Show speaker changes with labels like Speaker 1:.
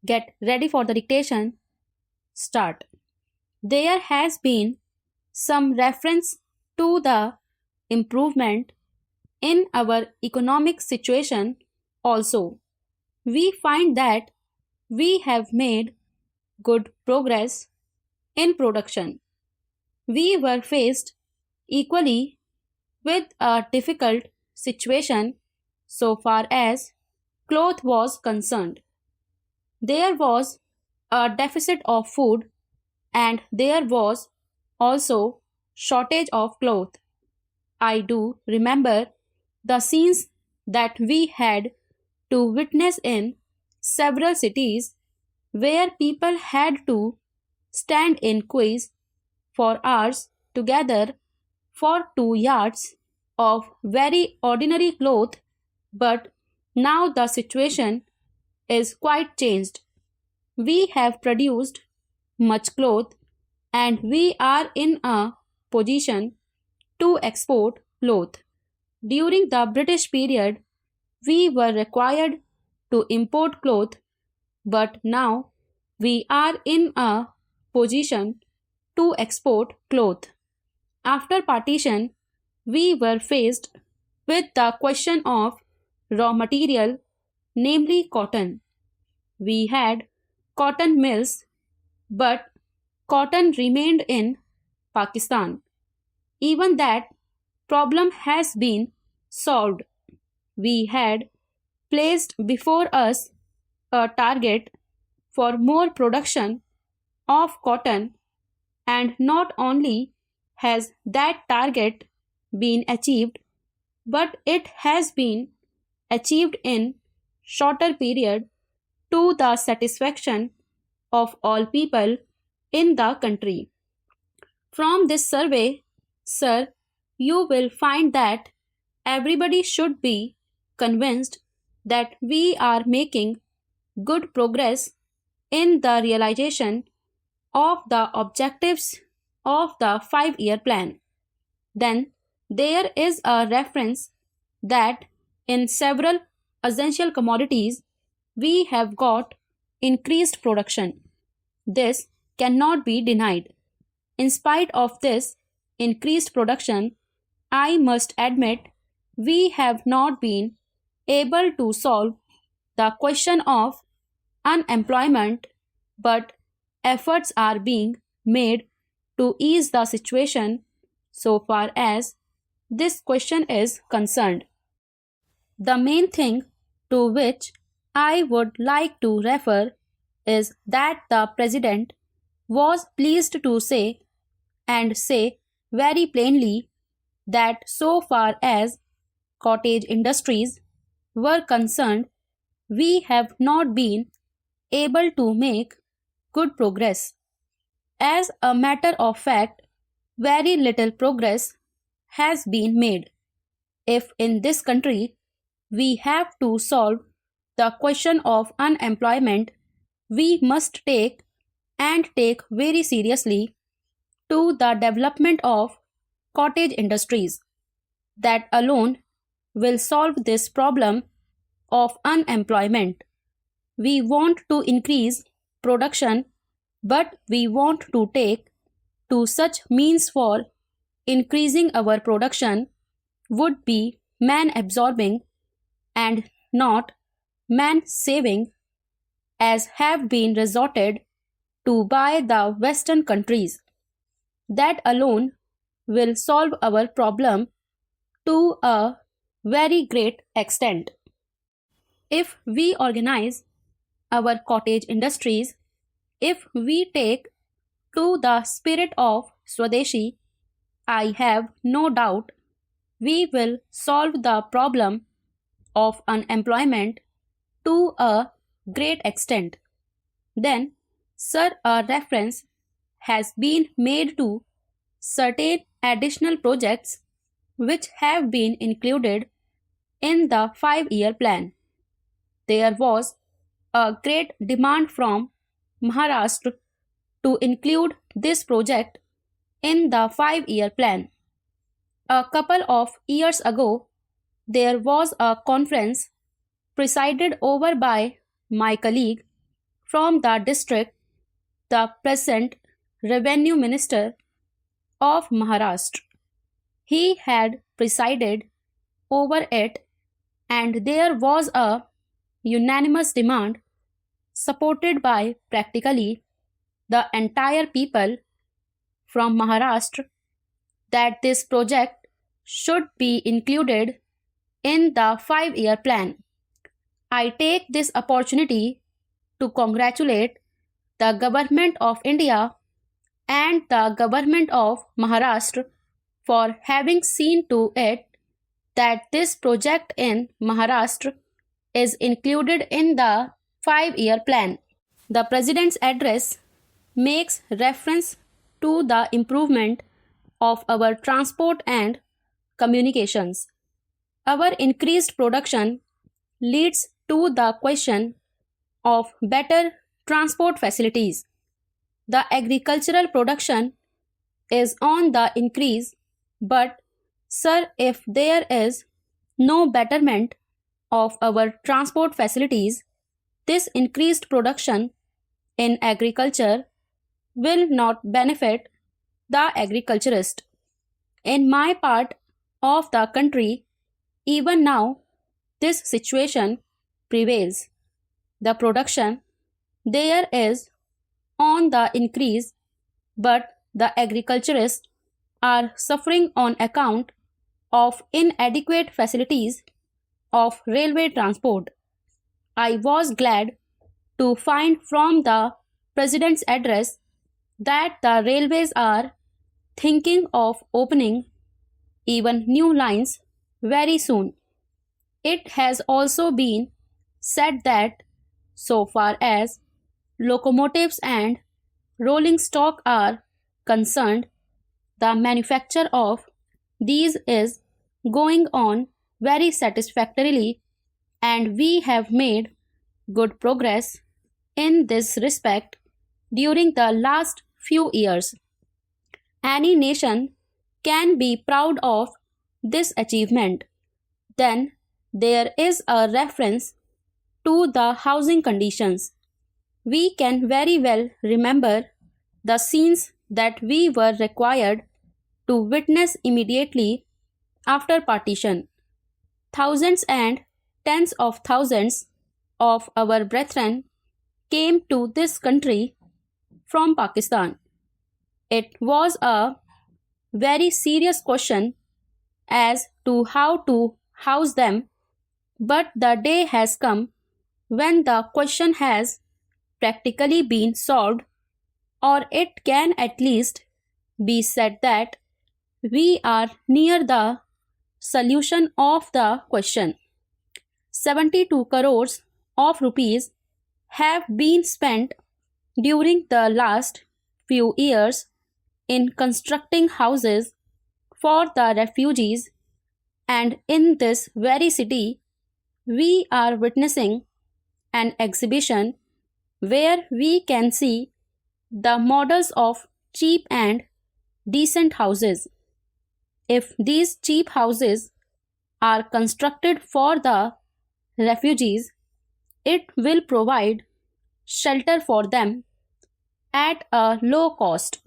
Speaker 1: Get ready for the dictation. Start. There has been some reference to the improvement in our economic situation also. We find that we have made good progress in production. We were faced equally with a difficult situation so far as cloth was concerned. There was a deficit of food and there was also shortage of cloth. I do remember the scenes that we had to witness in several cities where people had to stand in queues for hours together for 2 yards of very ordinary cloth, but now the situation is quite changed. We have produced much cloth and we are in a position to export cloth. During the British period, we were required to import cloth, but now we are in a position to export cloth. After partition, we were faced with the question of raw material, namely cotton. We had cotton mills, but cotton remained in Pakistan. Even that problem has been solved. We had placed before us a target for more production of cotton, and not only has that target been achieved, but it has been achieved in shorter period to the satisfaction of all people in the country. From this survey, sir, you will find that everybody should be convinced that we are making good progress in the realization of the objectives of the 5-year plan. Then there is a reference that in several essential commodities we have got increased production. This cannot be denied. In spite of this increased production, I must admit we have not been able to solve the question of unemployment, but efforts are being made to ease the situation so far as this question is concerned. The main thing to which I would like to refer is that the President was pleased to say and say very plainly that so far as cottage industries were concerned, we have not been able to make good progress. As a matter of fact, very little progress has been made. If in this country we have to solve the question of unemployment, we must take very seriously to the development of cottage industries. That alone will solve this problem of unemployment. We want to increase production, but we want to take to such means for increasing our production would be man absorbing and not man saving, as have been resorted to by the Western countries. That alone will solve our problem to a very great extent. If we organize our cottage industries, if we take to the spirit of Swadeshi, I have no doubt we will solve the problem of unemployment to a great extent. Then, sir, a reference has been made to certain additional projects which have been included in the 5-year plan. There was a great demand from Maharashtra to include this project in the 5-year plan. A couple of years ago, there was a conference presided over by my colleague from the district, the present Revenue Minister of Maharashtra. He had presided over it, and there was a unanimous demand supported by practically the entire people from Maharashtra that this project should be included in the 5-year plan. I take this opportunity to congratulate the Government of India and the Government of Maharashtra for having seen to it that this project in Maharashtra is included in the 5-year plan. The President's address makes reference to the improvement of our transport and communications. Our increased production leads to the question of better transport facilities. The agricultural production is on the increase, but sir, if there is no betterment of our transport facilities, this increased production in agriculture will not benefit the agriculturist. In my part of the country, even now, this situation prevails. The production there is on the increase, but the agriculturists are suffering on account of inadequate facilities of railway transport. I was glad to find from the President's address that the railways are thinking of opening even new lines very soon. It has also been said that so far as locomotives and rolling stock are concerned, the manufacture of these is going on very satisfactorily, and we have made good progress in this respect during the last few years. Any nation can be proud of this achievement. Then there is a reference to the housing conditions. We can very well remember the scenes that we were required to witness immediately after partition. Thousands and tens of thousands of our brethren came to this country from Pakistan. It was a very serious question as to how to house them, but the day has come when the question has practically been solved, or it can at least be said that we are near the solution of the question. 72 crores of rupees have been spent during the last few years in constructing houses for the refugees, and in this very city we are witnessing an exhibition where we can see the models of cheap and decent houses. If these cheap houses are constructed for the refugees, it will provide shelter for them at a low cost.